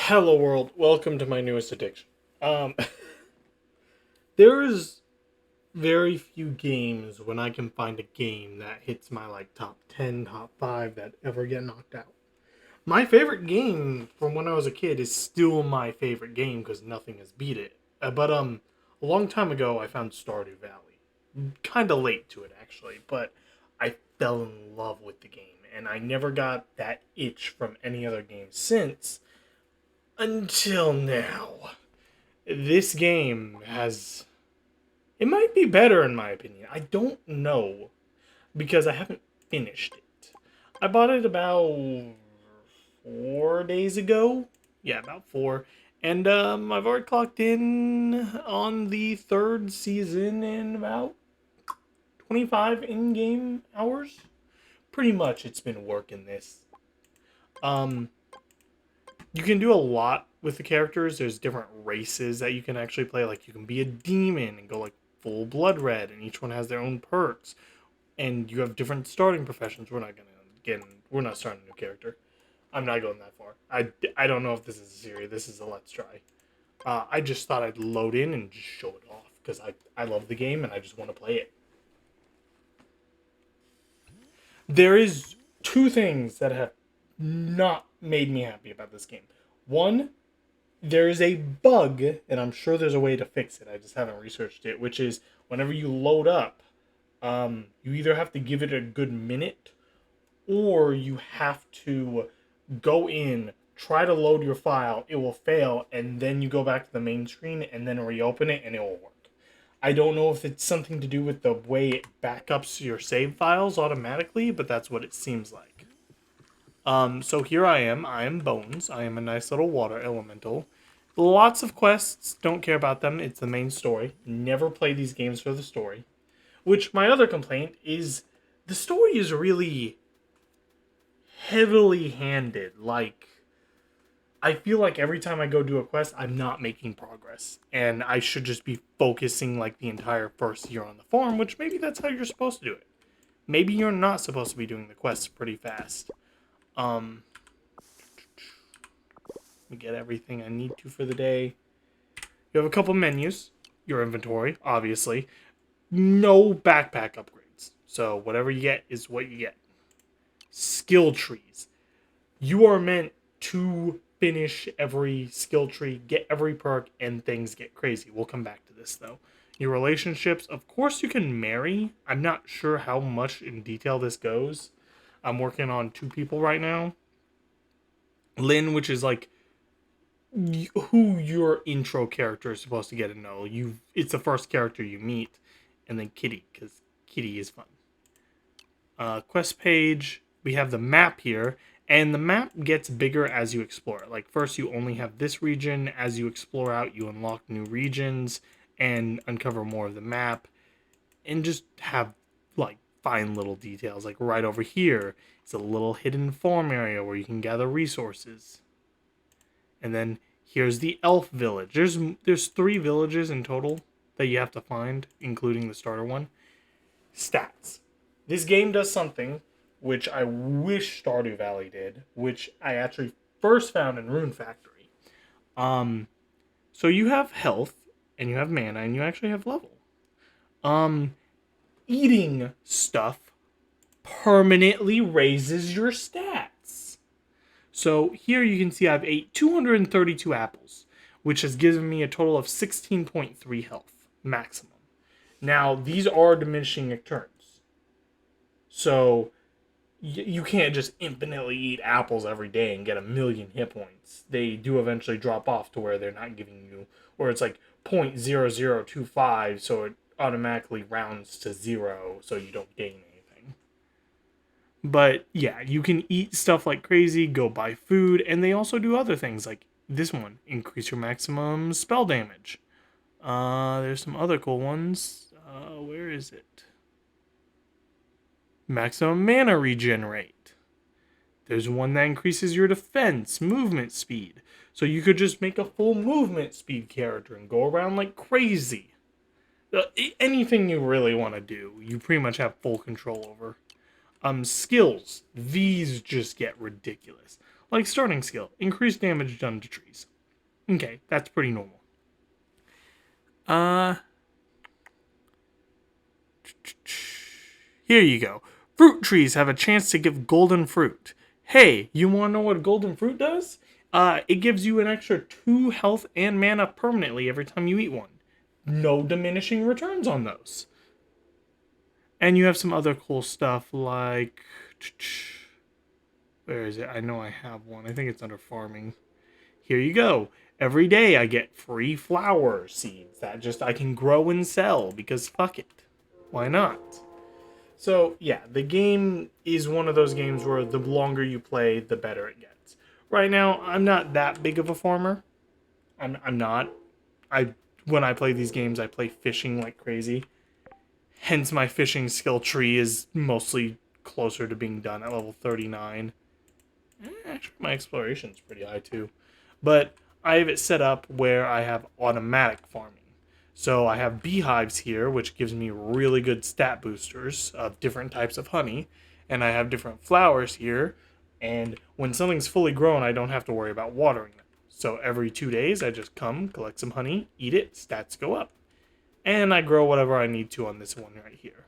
Hello world, welcome to my newest addiction. Um, there's very few games when I can find a game that hits my top 10, top 5 that ever get knocked out. My favorite game from when I was a kid is still my favorite game because nothing has beat it. But a long time ago I found Stardew Valley. Kind of late to it actually, but I fell in love with the game and I never got that itch from any other game since until now. This game has. It might be better in my opinion. I don't know because I haven't finished it. I bought it about 4 days ago. Yeah, about four. And I've already clocked in on the third season in about 25 in game hours. Pretty much it's been working this. Um, you can do a lot with the characters. There's different races that you can actually play. Like you can be a demon and go full blood red, and each one has their own perks. And you have different starting professions. We're not gonna get. We're not starting a new character. I'm not going that far. I don't know if this is a series. This is a let's try. I just thought I'd load in and just show it off because I love the game and I just want to play it. There is two things that have not made me happy about this game. One, there's a bug, and I'm sure there's a way to fix it. I just haven't researched it, which is whenever you load up, you either have to give it a good minute or you have to go in, try to load your file, it will fail, and then you go back to the main screen and then reopen it and it will work. I don't know if it's something to do with the way it backups your save files automatically, but that's what it seems like. So here I am. I am Bones. I am a nice little water elemental. Lots of quests. Don't care about them. It's the main story. Never play these games for the story. Which my other complaint is the story is really heavily handed. I feel like every time I go do a quest, I'm not making progress. And I should just be focusing the entire first year on the farm, which maybe that's how you're supposed to do it. Maybe you're not supposed to be doing the quests pretty fast. Um, get everything I need to for the day. You have a couple menus. Your inventory, obviously. No backpack upgrades. So whatever you get is what you get. Skill trees. You are meant to finish every skill tree, get every perk, and things get crazy. We'll come back to this though. Your relationships, of course, you can marry. I'm not sure how much in detail this goes. I'm working on two people right now. Lynn, which is who your intro character is supposed to get to know. It's the first character you meet, and then Kitty, because Kitty is fun. Quest page. We have the map here, and the map gets bigger as you explore it. First, you only have this region. As you explore out, you unlock new regions and uncover more of the map, and just have fine little details. Right over here, it's a little hidden farm area where you can gather resources. And then here's the elf village. There's 3 villages in total that you have to find, including the starter one. Stats. This game does something which I wish Stardew Valley did, which I actually first found in Rune Factory. So you have health, and you have mana, and you actually have level. Um, Eating stuff permanently raises your stats. So here you can see I've ate 232 apples, which has given me a total of 16.3 health maximum. Now, these are diminishing returns. So you can't just infinitely eat apples every day and get a million hit points. They do eventually drop off to where they're not giving you, or it's 0.0025, so it automatically rounds to 0 so you don't gain anything. But yeah, you can eat stuff like crazy, go buy food, and they also do other things like this one, increase your maximum spell damage. There's some other cool ones. Where is it? Maximum mana regenerate. There's one that increases your defense, movement speed. So you could just make a full movement speed character and go around like crazy. Anything you really want to do, you pretty much have full control over. Skills. These just get ridiculous. Like starting skill, increased damage done to trees. Okay, that's pretty normal. Here you go. Fruit trees have a chance to give golden fruit. Hey, you want to know what golden fruit does? It gives you an extra 2 health and mana permanently every time you eat one. No diminishing returns on those. And you have some other cool stuff like... Where is it? I know I have one. I think it's under farming. Here you go. Every day I get free flower seeds that just I can grow and sell because fuck it. Why not? So, yeah, the game is one of those games where the longer you play, the better it gets. Right now, I'm not that big of a farmer. I'm not. When I play these games, I play fishing like crazy. Hence, my fishing skill tree is mostly closer to being done at level 39. Actually, my exploration's pretty high too. But I have it set up where I have automatic farming. So I have beehives here, which gives me really good stat boosters of different types of honey. And I have different flowers here. And when something's fully grown, I don't have to worry about watering them. So every 2 days, I just come, collect some honey, eat it, stats go up. And I grow whatever I need to on this one right here.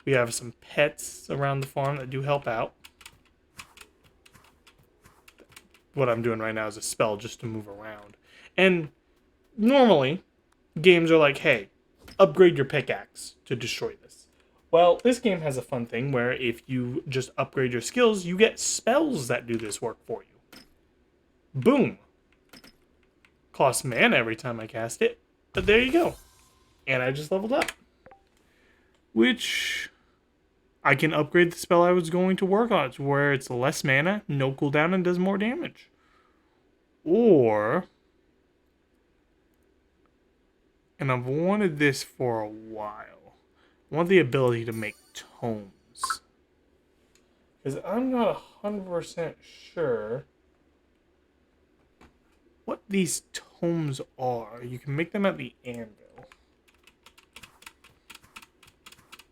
We have some pets around the farm that do help out. What I'm doing right now is a spell just to move around. And normally, games are like, hey, upgrade your pickaxe to destroy this. Well, this game has a fun thing where if you just upgrade your skills, you get spells that do this work for you. Boom. Costs mana every time I cast it, but there you go. And I just leveled up. Which I can upgrade the spell I was going to work on to where it's less mana, no cooldown, and does more damage. Or, and I've wanted this for a while, I want the ability to make tomes. Because I'm not 100% sure what these tomes are. You can make them at the anvil.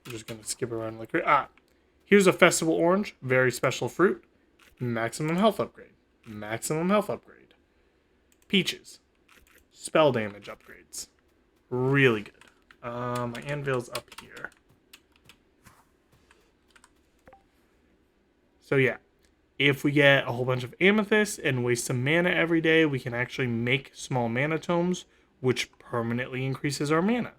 I'm just going to skip around like... here's a festival orange. Very special fruit. Maximum health upgrade. Maximum health upgrade. Peaches. Spell damage upgrades. Really good. My anvil's up here. So yeah. If we get a whole bunch of amethyst and waste some mana every day, we can actually make small mana tomes, which permanently increases our mana.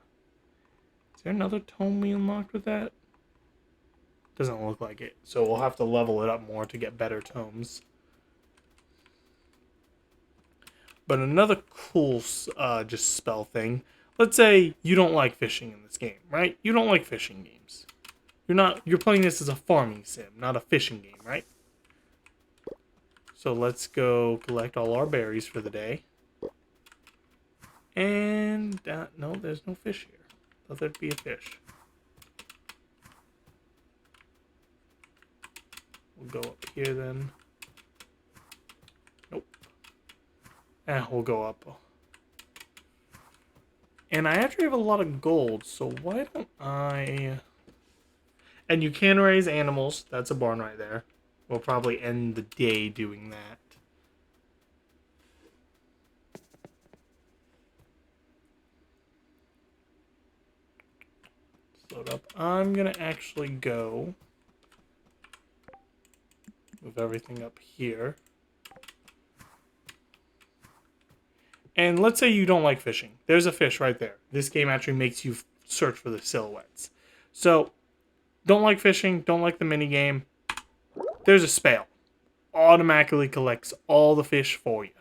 Is there another tome we unlocked with that? Doesn't look like it. So we'll have to level it up more to get better tomes. But another cool just spell thing. Let's say you don't like fishing in this game, right? You don't like fishing games. You're playing this as a farming sim, not a fishing game, right? So let's go collect all our berries for the day. And, no, there's no fish here. Thought there'd be a fish. We'll go up here then. Nope. We'll go up. And I actually have a lot of gold, so why don't I... And you can raise animals. That's a barn right there. We'll probably end the day doing that. Load up. I'm gonna actually go move everything up here. And let's say you don't like fishing. There's a fish right there. This game actually makes you search for the silhouettes. So, don't like fishing, don't like the mini game. There's a spell. Automatically collects all the fish for you.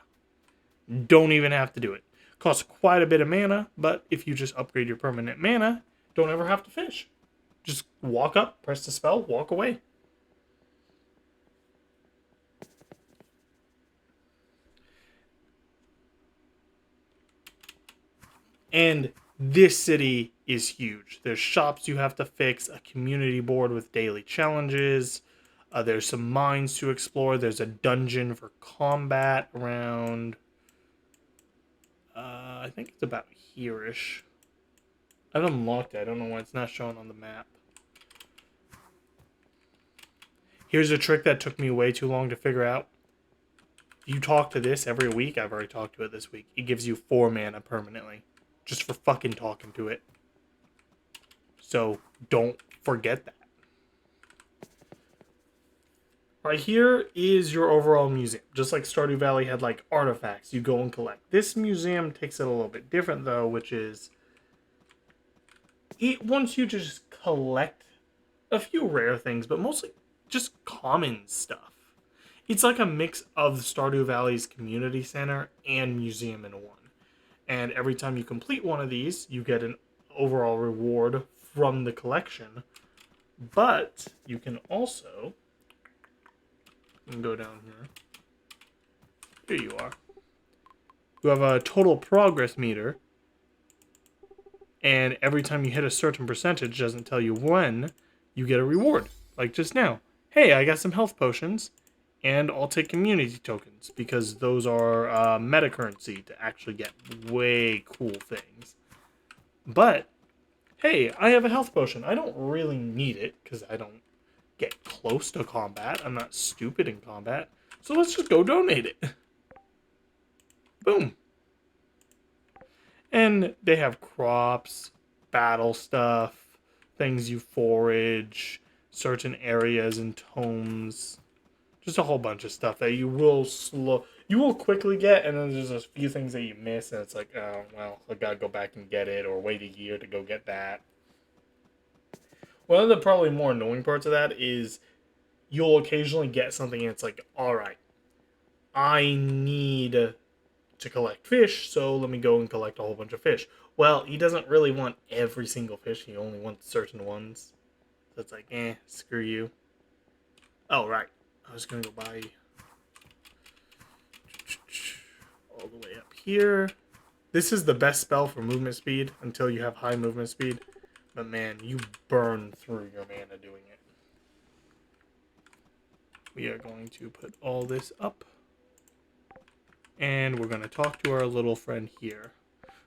Don't even have to do it. Costs quite a bit of mana, but if you just upgrade your permanent mana, don't ever have to fish. Just walk up, press the spell, walk away. And this city is huge. There's shops you have to fix, a community board with daily challenges. There's some mines to explore. There's a dungeon for combat around... I think it's about here-ish. I've unlocked it. I don't know why it's not showing on the map. Here's a trick that took me way too long to figure out. You talk to this every week. I've already talked to it this week. It gives you 4 mana permanently. Just for fucking talking to it. So don't forget that. Right here is your overall museum. Just like Stardew Valley had like artifacts you go and collect. This museum takes it a little bit different though, which is it wants you to just collect a few rare things, but mostly just common stuff. It's like a mix of Stardew Valley's community center and museum in one. And every time you complete one of these, you get an overall reward from the collection. But you can also go down here. Here you are. You have a total progress meter. And every time you hit a certain percentage, doesn't tell you when, you get a reward. Like just now. Hey, I got some health potions. And I'll take community tokens. Because those are meta currency to actually get way cool things. But, hey, I have a health potion. I don't really need it. Because I don't get close to combat. I'm not stupid in combat. So let's just go donate it. Boom. And they have crops, battle stuff, things you forage, certain areas and tomes. Just a whole bunch of stuff that you will quickly get, and then there's a few things that you miss, and it's like, oh, well, I gotta go back and get it, or wait a year to go get that. One of the probably more annoying parts of that is you'll occasionally get something and it's like, alright, I need to collect fish, so let me go and collect a whole bunch of fish. Well, he doesn't really want every single fish, he only wants certain ones. So it's like, screw you. Oh, right. I was gonna go buy all the way up here. This is the best spell for movement speed until you have high movement speed. But man, you burn through your mana doing it. We are going to put all this up. And we're going to talk to our little friend here.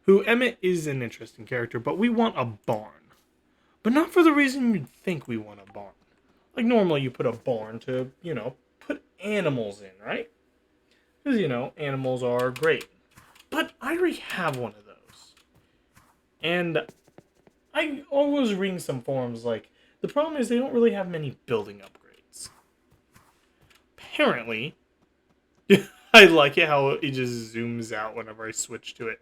Who, Emmett is an interesting character, but we want a barn. But not for the reason you'd think we want a barn. Like normally you put a barn to, put animals in, right? Because, animals are great. But I already have one of those. And I was reading some forums, like, the problem is they don't really have many building upgrades. Apparently, I like it how it just zooms out whenever I switch to it.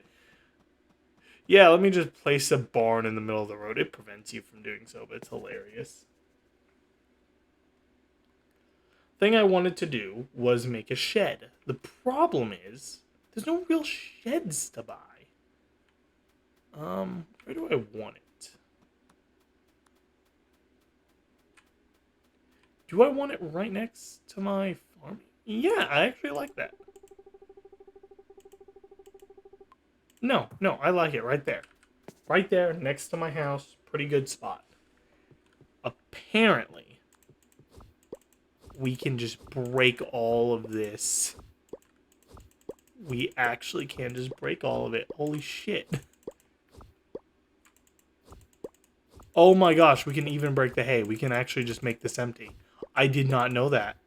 Yeah, let me just place a barn in the middle of the road. It prevents you from doing so, but it's hilarious. Thing I wanted to do was make a shed. The problem is, there's no real sheds to buy. Where do I want it? Do I want it right next to my farm? Yeah, I actually like that. No, I like it right there. Right there, next to my house. Pretty good spot. Apparently, we can just break all of this. We actually can just break all of it. Holy shit. Oh my gosh, we can even break the hay. We can actually just make this empty. I did not know that.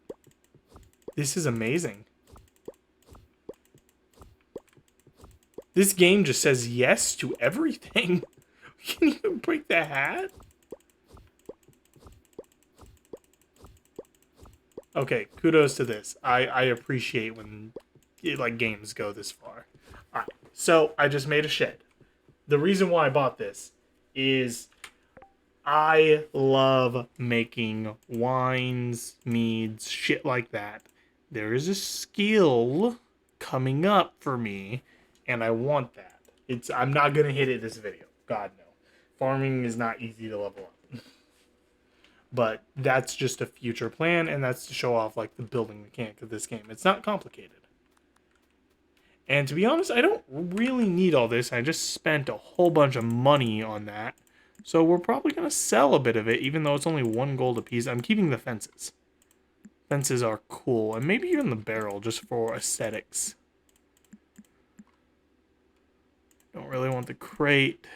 This is amazing. This game just says yes to everything. We can even break the hat? Okay, kudos to this. I appreciate when games go this far. Alright, so I just made a shed. The reason why I bought this is I love making wines, meads, shit like that. There is a skill coming up for me, and I want that. I'm not gonna hit it this video. God no. Farming is not easy to level up. But that's just a future plan, and that's to show off the building mechanic of this game. It's not complicated. And to be honest, I don't really need all this. I just spent a whole bunch of money on that. So we're probably going to sell a bit of it, even though it's only 1 gold apiece. I'm keeping the fences. Fences are cool. And maybe even the barrel, just for aesthetics. Don't really want the crate.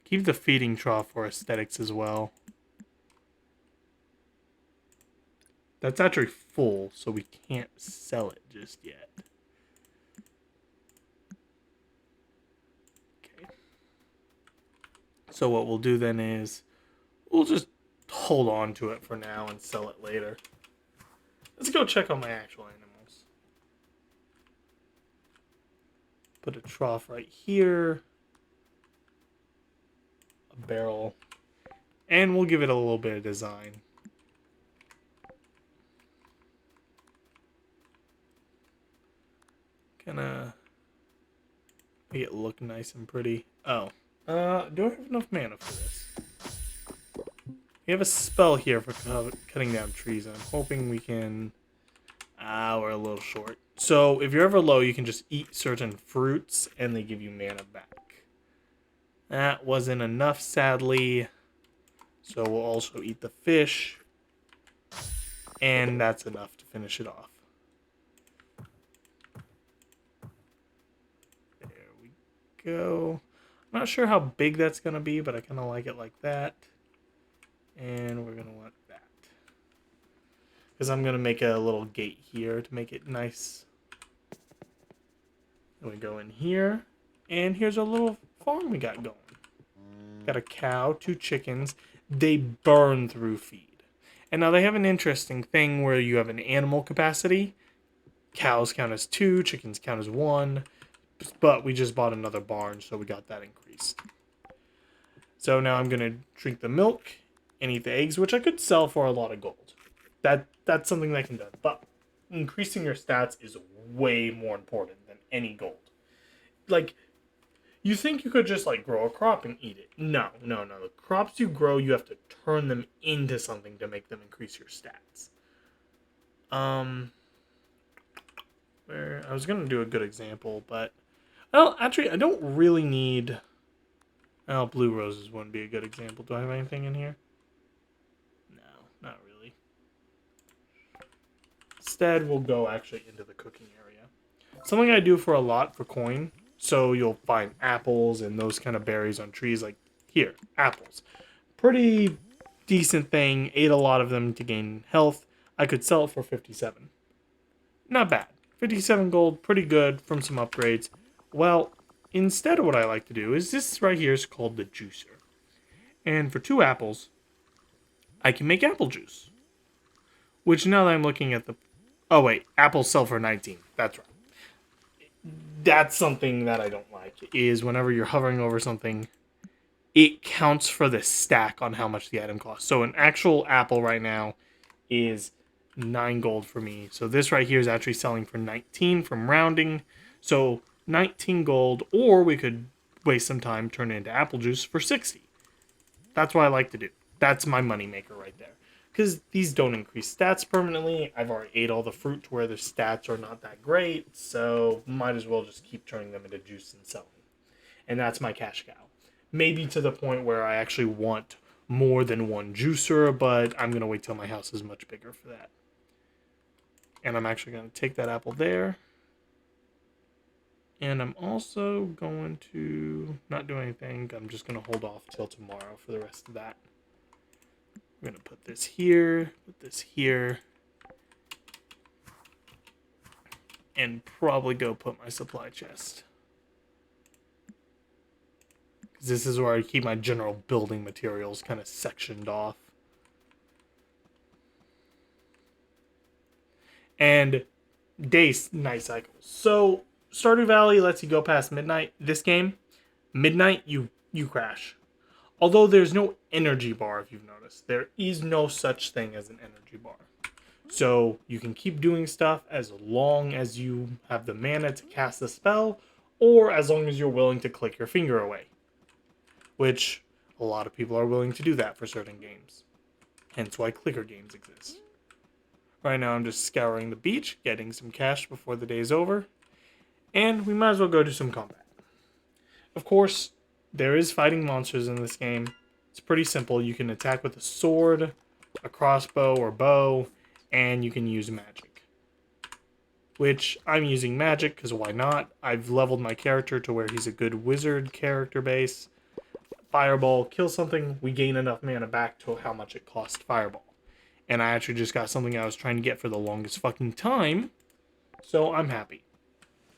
Keep the feeding trough for aesthetics as well. That's actually full, so we can't sell it just yet. Okay. So what we'll do then is we'll just hold on to it for now and sell it later. Let's go check on my actual animals. Put a trough right here. A barrel. And we'll give it a little bit of design. Gonna make it look nice and pretty. Oh. Do I have enough mana for this? We have a spell here for cutting down trees, and I'm hoping we can... we're a little short. So, if you're ever low, you can just eat certain fruits, and they give you mana back. That wasn't enough, sadly. So, we'll also eat the fish. And that's enough to finish it off. There we go. I'm not sure how big that's going to be, but I kind of like it like that. And we're going to want that. Because I'm going to make a little gate here to make it nice. And we go in here. And here's our little farm we got going. Got a cow, 2 chickens. They burn through feed. And now they have an interesting thing where you have an animal capacity. Cows count as 2, chickens count as 1. But we just bought another barn, so we got that increased. So now I'm going to drink the milk and eat the eggs, which I could sell for a lot of gold. That's something that can do. But increasing your stats is way more important than any gold. Like, you think you could just, like, grow a crop and eat it. No. The crops you grow, you have to turn them into something to make them increase your stats. Where I was going to do a good example, but... Well, actually, I don't really need... Oh, blue roses wouldn't be a good example. Do I have anything in here? No, not really. Instead, we'll go actually into the cooking area. Something I do for a lot for coin. So you'll find apples and those kind of berries on trees. Like here, apples. Pretty decent thing. Ate a lot of them to gain health. I could sell it for 57. Not bad. 57 gold, pretty good from some upgrades. Well, instead what I like to do is this right here is called the juicer. And for 2 apples, I can make apple juice. Which now that I'm looking at the... Oh wait, apples sell for 19. That's right. That's something that I don't like, is whenever you're hovering over something, it counts for the stack on how much the item costs. So an actual apple right now is 9 gold for me. So this right here is actually selling for 19 from rounding. So 19 gold, or we could waste some time, turn it into apple juice for 60. That's what I like to do. That's my money maker right there. Because these don't increase stats permanently. I've already ate all the fruit to where the stats are not that great. So might as well just keep turning them into juice and selling. And that's my cash cow. Maybe to the point where I actually want more than 1 juicer. But I'm going to wait till my house is much bigger for that. And I'm actually going to take that apple there. And I'm also going to not do anything. I'm just going to hold off till tomorrow for the rest of that. I'm going to put this here, and probably go put my supply chest. Because this is where I keep my general building materials kind of sectioned off. And day night cycles. So Stardew Valley lets you go past midnight. This game, midnight, you crash. Although there's no energy bar, if you've noticed. There is no such thing as an energy bar. So you can keep doing stuff as long as you have the mana to cast the spell, or as long as you're willing to click your finger away. Which a lot of people are willing to do that for certain games. Hence why clicker games exist. Right now I'm just scouring the beach, getting some cash before the day is over. And we might as well go do some combat. Of course, there is fighting monsters in this game. It's pretty simple. You can attack with a sword, a crossbow, or bow, and you can use magic. Which, I'm using magic, because why not? I've leveled my character to where he's a good wizard character base. Fireball, kill something, we gain enough mana back to how much it cost Fireball. And I actually just got something I was trying to get for the longest fucking time. So I'm happy.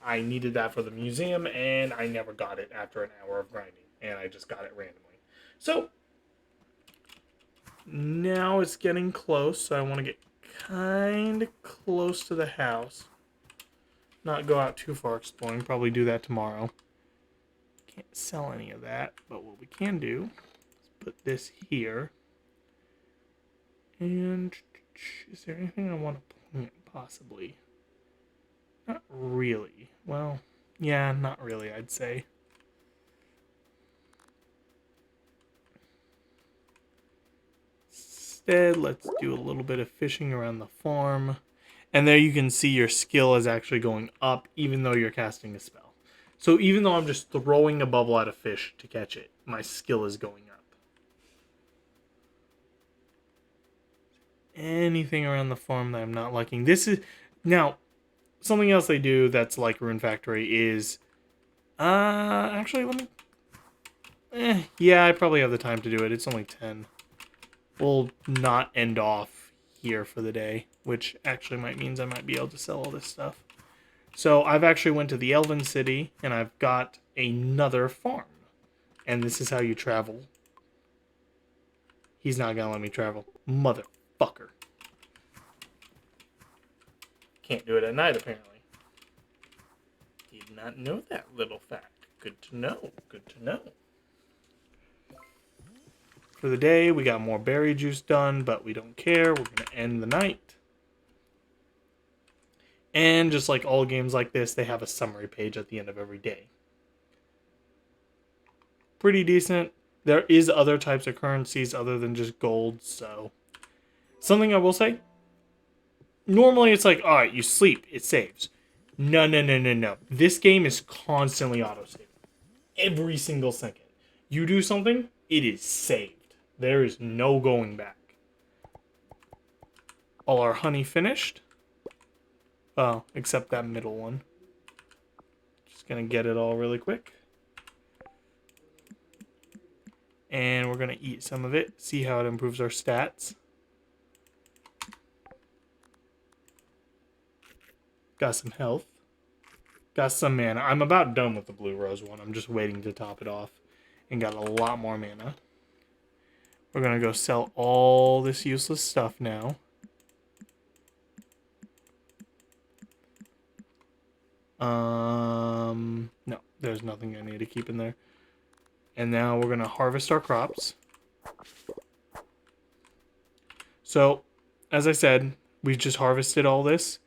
I needed that for the museum, and I never got it after an hour of grinding. And I just got it randomly. So, now it's getting close. So I want to get kind of close to the house. Not go out too far exploring. Probably do that tomorrow. Can't sell any of that. But what we can do is put this here. And is there anything I want to plant possibly? Not really. Well, yeah, not really, I'd say. Instead, let's do a little bit of fishing around the farm. And there you can see your skill is actually going up even though you're casting a spell. So even though I'm just throwing a bubble at a fish to catch it, my skill is going up. Anything around the farm that I'm not liking. This is... Now, something else they do that's like Rune Factory is... actually, let me... yeah, I probably have the time to do it. It's only 10. We'll not end off here for the day, which actually means I might be able to sell all this stuff. So I've actually went to the Elven City, and I've got another farm. And this is how you travel. He's not gonna let me travel. Motherfucker. Can't do it at night, apparently. Did not know that little fact. Good to know. Good to know. For the day, we got more berry juice done, but we don't care. We're going to end the night. And just like all games like this, they have a summary page at the end of every day. Pretty decent. There is other types of currencies other than just gold, so... Something I will say. Normally it's like, alright, you sleep, it saves. No. This game is constantly auto-saving. Every single second. You do something, it is saved. There is no going back. All our honey finished. Well, except that middle one. Just gonna get it all really quick. And we're gonna eat some of it, see how it improves our stats. Got some health. Got some mana. I'm about done with the blue rose one. I'm just waiting to top it off. And got a lot more mana. We're going to go sell all this useless stuff now. No, there's nothing I need to keep in there. And now we're going to harvest our crops. So, as I said, we just harvested all this.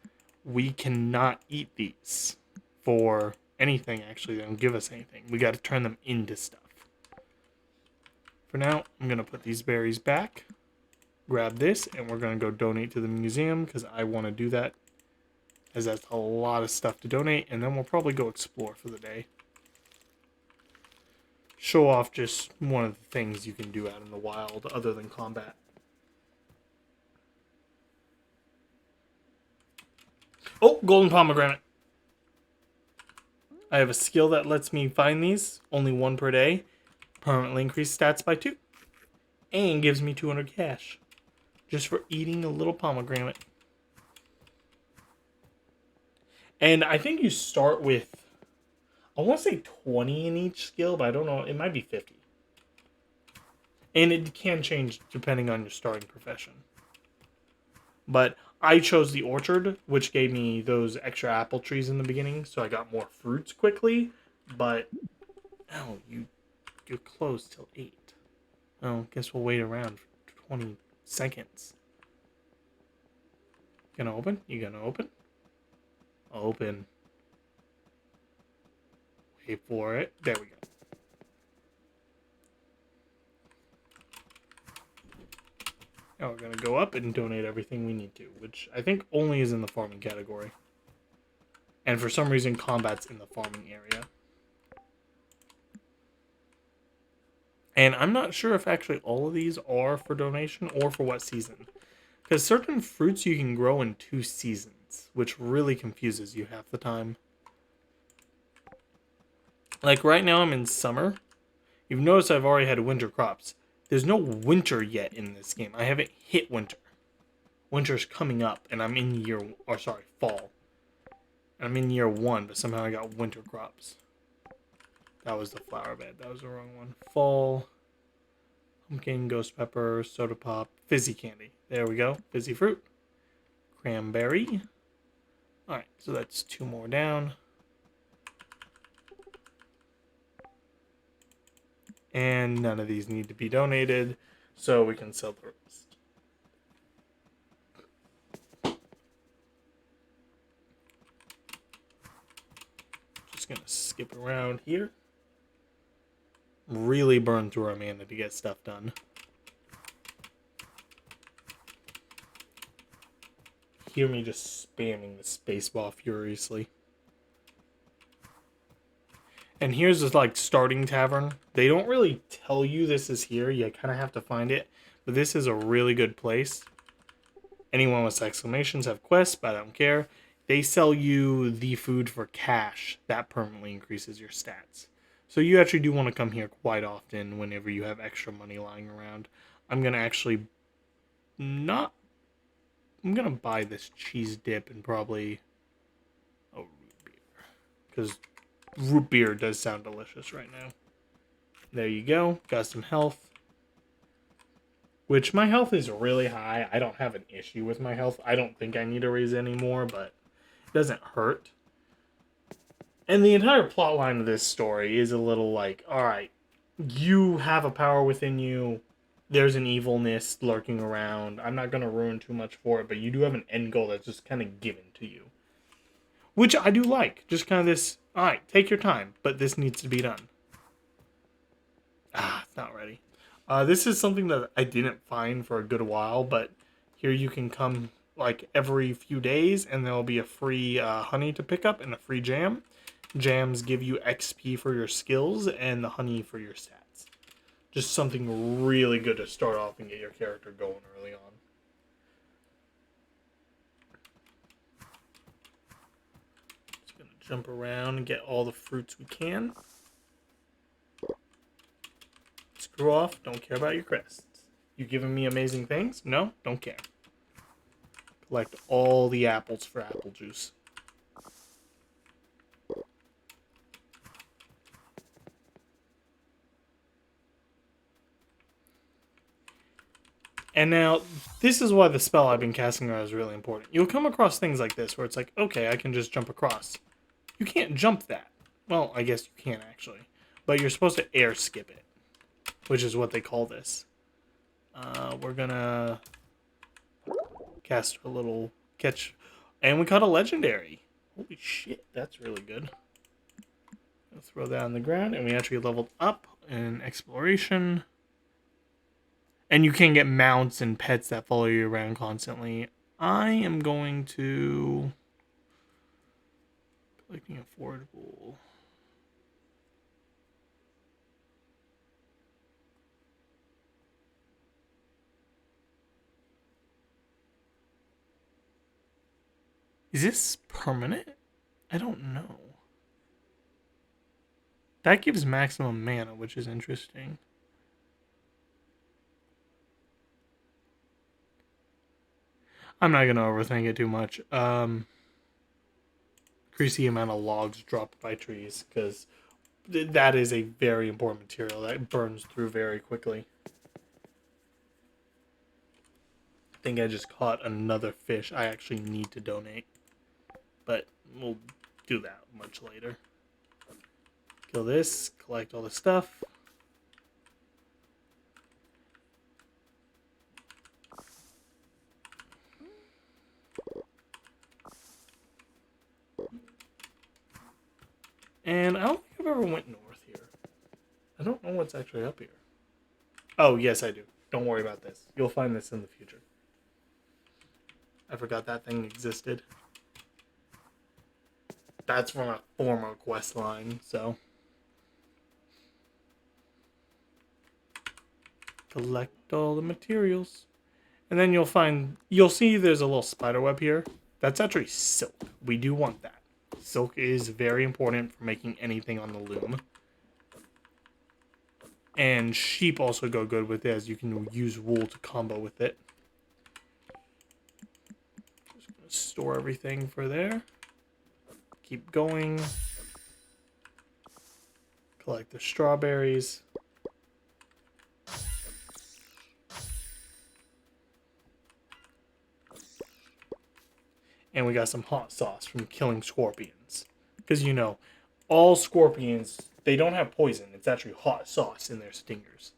We cannot eat these for anything, actually. They don't give us anything. We got to turn them into stuff. For now, I'm going to put these berries back, grab this, and we're going to go donate to the museum because I want to do that, as that's a lot of stuff to donate, and then we'll probably go explore for the day. Show off just one of the things you can do out in the wild other than combat. Oh, golden pomegranate. I have a skill that lets me find these, only one per day. Permanently increase stats by 2. And gives me 200 cash. Just for eating a little pomegranate. And I think you start with, I want to say 20 in each skill, but I don't know. It might be 50. And it can change depending on your starting profession. But I chose the orchard, which gave me those extra apple trees in the beginning. So I got more fruits quickly. But, oh, you're closed till 8. Oh, guess we'll wait around for 20 seconds. Gonna open? You gonna open? Open. Wait for it. There we go. Now we're gonna go up and donate everything we need to, which I think only is in the farming category. And for some reason, combat's in the farming area. And I'm not sure if actually all of these are for donation or for what season. Because certain fruits you can grow in 2 seasons, which really confuses you half the time. Like right now I'm in summer. You've noticed I've already had winter crops. There's no winter yet in this game. I haven't hit winter. winter's coming up, and I'm in fall. And I'm in year 1, but somehow I got winter crops. That was the flower bed. That was the wrong one. Fall, pumpkin, ghost pepper, soda pop, fizzy candy. There we go. Fizzy fruit. Cranberry. Alright, so that's 2 more down. And none of these need to be donated, so we can sell the rest. Just gonna skip around here. Really burn through our mana to get stuff done. Hear me just spamming the spacebar furiously. And here's this like starting tavern. They don't really tell you this is here. You kind of have to find it. But this is a really good place. Anyone with exclamations have quests, but I don't care. They sell you the food for cash. That permanently increases your stats. So you actually do want to come here quite often whenever you have extra money lying around. I'm going to actually not... I'm going to buy this cheese dip and probably... Oh, root beer. Because root beer does sound delicious right now. There you go. Got some health. Which my health is really high. I don't have an issue with my health. I don't think I need to raise any more, but it doesn't hurt. And the entire plot line of this story is a little like, alright, you have a power within you. There's an evilness lurking around. I'm not going to ruin too much for it, but you do have an end goal that's just kind of given to you. Which I do like. Just kind of this, alright, take your time, but this needs to be done. It's not ready. This is something that I didn't find for a good while, but here you can come like every few days and there'll be a free honey to pick up and a free jam. Jams give you XP for your skills and the honey for your stats. Just something really good to start off and get your character going early on. Just gonna jump around and get all the fruits we can. Screw off, don't care about your crests. You giving me amazing things? No, don't care. Collect all the apples for apple juice. And now, this is why the spell I've been casting around is really important. You'll come across things like this, where it's like, okay, I can just jump across. You can't jump that. Well, I guess you can, actually. But you're supposed to air skip it, which is what they call this. We're gonna cast a little catch. And we caught a legendary. Holy shit, that's really good. I'll throw that on the ground, and we actually leveled up in exploration. And you can get mounts and pets that follow you around constantly. I am going to... Collecting affordable... Is this permanent? I don't know. That gives maximum mana, which is interesting. I'm not going to overthink it too much. Increase the amount of logs dropped by trees, because that is a very important material that burns through very quickly. I think I just caught another fish I actually need to donate. But we'll do that much later. Kill this, collect all the stuff. And I don't think I've ever went north here. I don't know what's actually up here. Oh, yes, I do. Don't worry about this. You'll find this in the future. I forgot that thing existed. That's from a former quest line, so. Collect all the materials. And then you'll see there's a little spider web here. That's actually silk. We do want that. Silk is very important for making anything on the loom. And sheep also go good with it, as you can use wool to combo with it. Store everything for there. Keep going. Collect the strawberries. And we got some hot sauce from killing scorpions. Because, you know, all scorpions, they don't have poison. It's actually hot sauce in their stingers.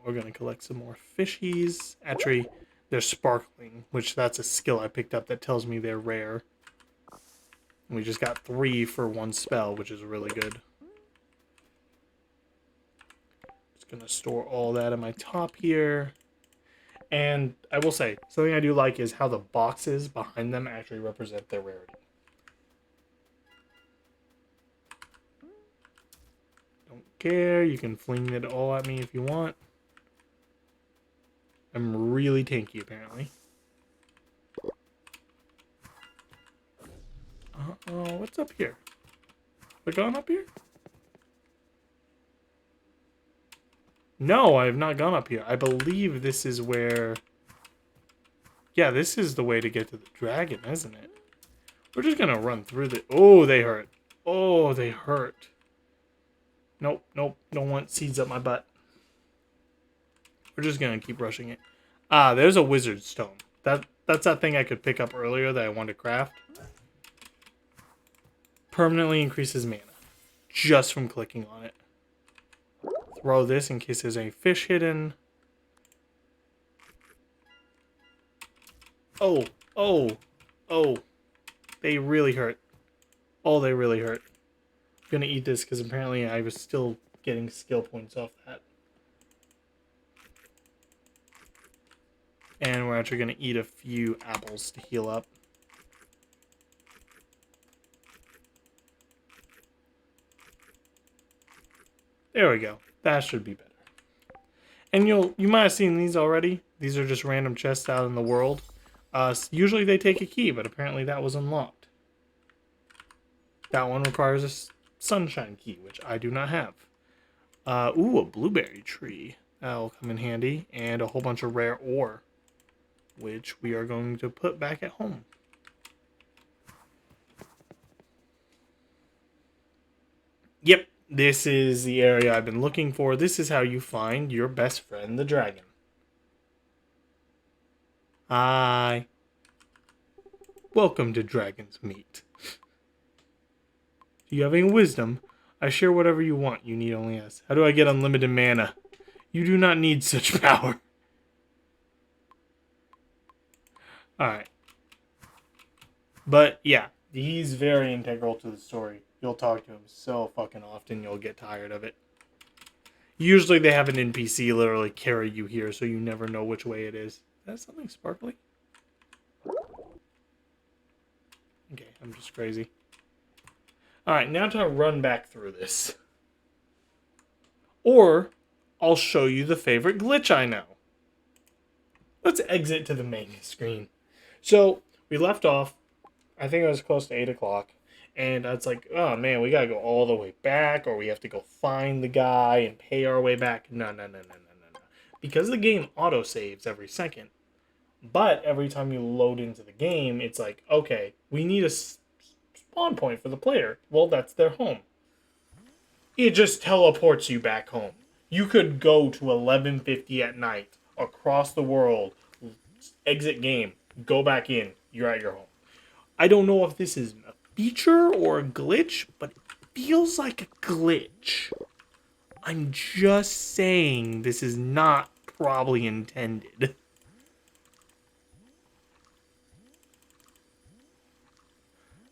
We're going to collect some more fishies. Actually, they're sparkling, which that's a skill I picked up that tells me they're rare. And we just got 3 for 1 spell, which is really good. Just going to store all that in my top here. And I will say, something I do like is how the boxes behind them actually represent their rarity. Don't care. You can fling it all at me if you want. I'm really tanky, apparently. Uh-oh, what's up here? Have I gone up here? No, I have not gone up here. I believe this is where... Yeah, this is the way to get to the dragon, isn't it? We're just gonna run through the... Oh, they hurt. Oh, they hurt. Nope, nope. Don't want seeds up my butt. We're just gonna keep rushing it. Ah, there's a wizard stone. That's that thing I could pick up earlier that I wanted to craft. Permanently increases mana. Just from clicking on it. Throw this in case there's any fish hidden. Oh, oh, oh. They really hurt. Oh, they really hurt. I'm gonna eat this because apparently I was still getting skill points off that. And we're actually gonna eat a few apples to heal up. There we go. That should be better. And you might have seen these already. These are just random chests out in the world. Usually they take a key, but apparently that was unlocked. That one requires a sunshine key, which I do not have. Ooh, a blueberry tree. That'll come in handy. And a whole bunch of rare ore, which we are going to put back at home. Yep, this is the area I've been looking for. This is how you find your best friend, the dragon. Hi. Welcome to Dragon's Meat. Do you have any wisdom? I share whatever you want. You need only ask. How do I get unlimited mana? You do not need such power. Alright. But, yeah. He's very integral to the story. You'll talk to him so fucking often, you'll get tired of it. Usually they have an NPC literally carry you here, so you never know which way it is. Is that something sparkly? Okay, I'm just crazy. Alright, now to run back through this. Or, I'll show you the favorite glitch I know. Let's exit to the main screen. So, we left off, I think it was close to 8 o'clock. And it's like, oh man, we gotta go all the way back, or we have to go find the guy and pay our way back. No. Because the game auto-saves every second. But every time you load into the game, it's like, okay, we need a spawn point for the player. Well, that's their home. It just teleports you back home. You could go to 11:50 at night, across the world, exit game, go back in, you're at your home. I don't know if this is a feature or a glitch, but it feels like a glitch. I'm just saying this is not probably intended.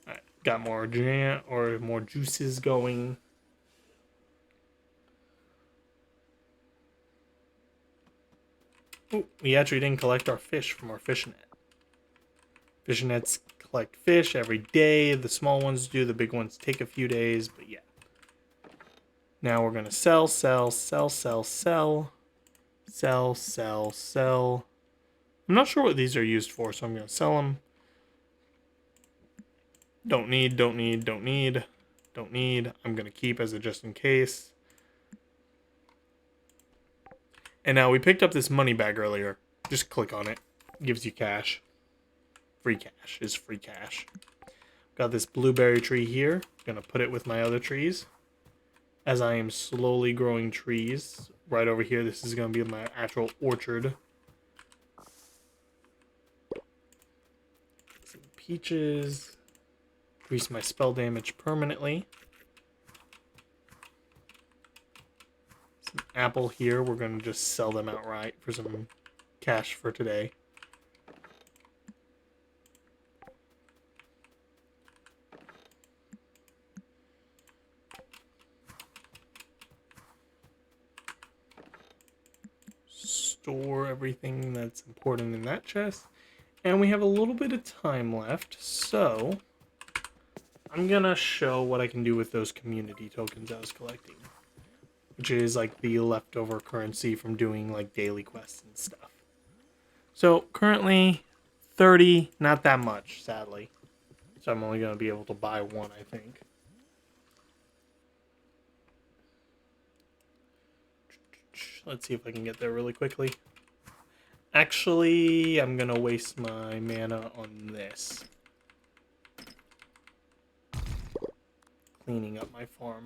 Alright, got more jam or more juices going. Ooh, we actually didn't collect our fish from our fishing net. Fishing nets collect fish every day. The small ones do. The big ones take a few days, but yeah. Now we're going to sell. I'm not sure what these are used for, so I'm going to sell them. Don't need. I'm going to keep as a just in case. And now we picked up this money bag earlier. Just click on it. Gives you cash. Free cash is free cash. Got this blueberry tree here. Gonna put it with my other trees. As I am slowly growing trees. Right over here, this is gonna be my actual orchard. Some peaches. Increase my spell damage permanently. Some apple here. We're gonna just sell them outright for some cash for today. Store everything that's important in that chest. And we have a little bit of time left, so I'm gonna show what I can do with those community tokens I was collecting, which is like the leftover currency from doing like daily quests and stuff. So currently 30, not that much, sadly. So I'm only gonna be able to buy one, I think. Let's see if I can get there really quickly. Actually, I'm gonna waste my mana on this. Cleaning up my farm.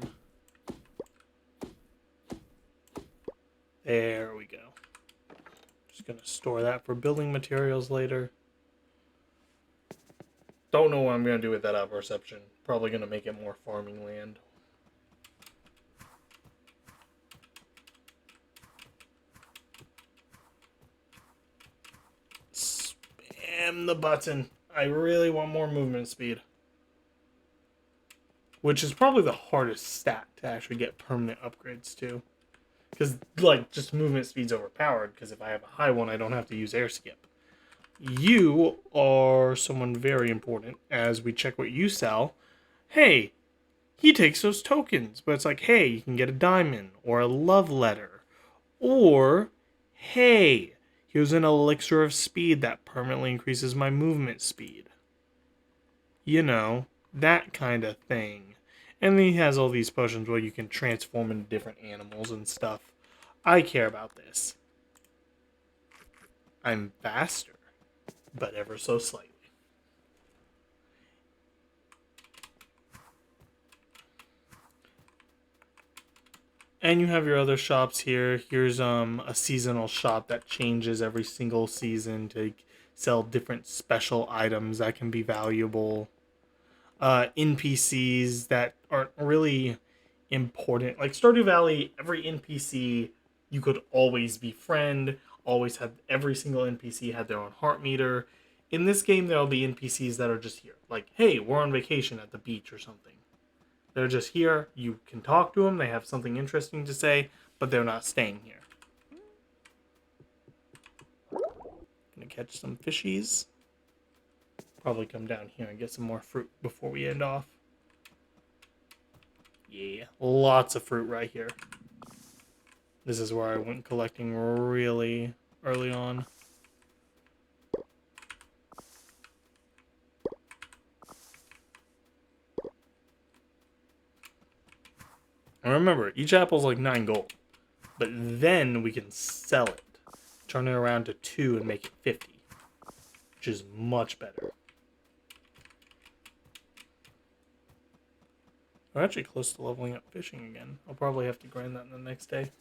There we go. Just gonna store that for building materials later. Don't know what I'm gonna do with that out of reception. Probably gonna make it more farming land. Spam the button. I really want more movement speed. Which is probably the hardest stat to actually get permanent upgrades to. Because, like, just movement speed's overpowered. Because if I have a high one, I don't have to use air skip. You are someone very important as we check what you sell. Hey, he takes those tokens. But it's like, hey, you can get a diamond or a love letter. Or, hey, here's an elixir of speed that permanently increases my movement speed. You know, that kind of thing. And he has all these potions where you can transform into different animals and stuff. I care about this. I'm faster, but ever so slightly. And you have your other shops here. Here's a seasonal shop that changes every single season to sell different special items that can be valuable. NPCs that aren't really important. Like Stardew Valley, every NPC you could always befriend, always have every single NPC had their own heart meter. In this game, there'll be NPCs that are just here. Like, hey, we're on vacation at the beach or something. They're just here. You can talk to them. They have something interesting to say, but they're not staying here. Gonna catch some fishies. Probably come down here and get some more fruit before we end off. Yeah, lots of fruit right here. This is where I went collecting really early on. And remember, each apple's like 9 gold. But then we can sell it. Turn it around to 2 and make it 50. Which is much better. We're actually close to leveling up fishing again. I'll probably have to grind that in the next day.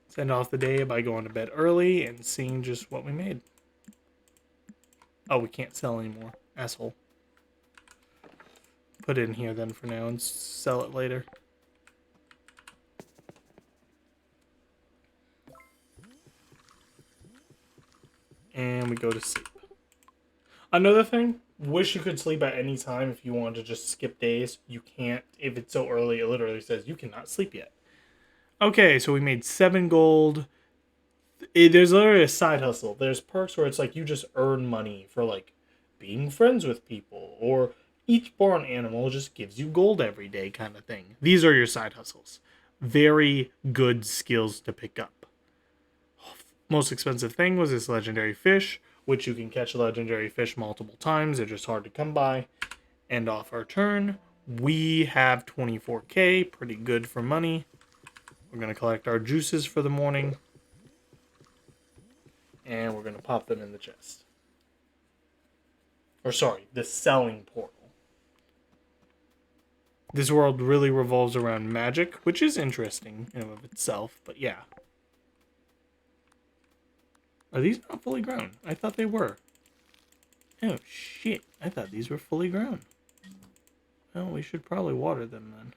Let's end off the day by going to bed early and seeing just what we made. Oh, we can't sell anymore. Asshole. Put it in here then for now and sell it later. And we go to sleep. Another thing, wish you could sleep at any time if you wanted to just skip days. You can't. If it's so early, it literally says you cannot sleep yet. Okay, so we made 7 gold. There's literally a side hustle. There's perks where it's like you just earn money for like being friends with people, or each barn animal just gives you gold every day kind of thing. These are your side hustles. Very good skills to pick up. Most expensive thing was this legendary fish, which you can catch legendary fish multiple times. They're just hard to come by. End off our turn. We have 24k, pretty good for money. We're going to collect our juices for the morning. And we're going to pop them in the chest. Or sorry, the selling portal. This world really revolves around magic, which is interesting in and of itself, but yeah. Are these not fully grown? I thought they were. Oh, shit. I thought these were fully grown. Well, we should probably water them then.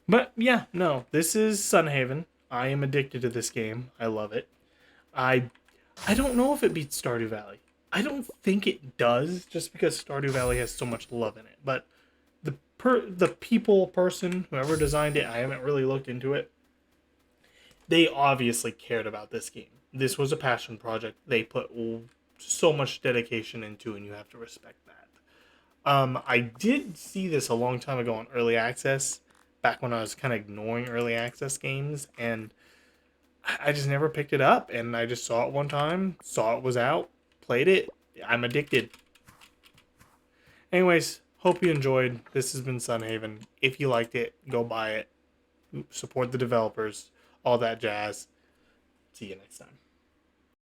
But, yeah, no. This is Sunhaven. I am addicted to this game. I love it. I don't know if it beats Stardew Valley. I don't think it does, just because Stardew Valley has so much love in it. But the person, whoever designed it, I haven't really looked into it. They obviously cared about this game. This was a passion project. They put so much dedication into, and you have to respect that. I did see this a long time ago on Early Access, back when I was kind of ignoring Early Access games, and I just never picked it up. And I just saw it one time, saw it was out, played it. I'm addicted. Anyways, hope you enjoyed. This has been Sunhaven. If you liked it, go buy it. Support the developers. All that jazz. See you next time.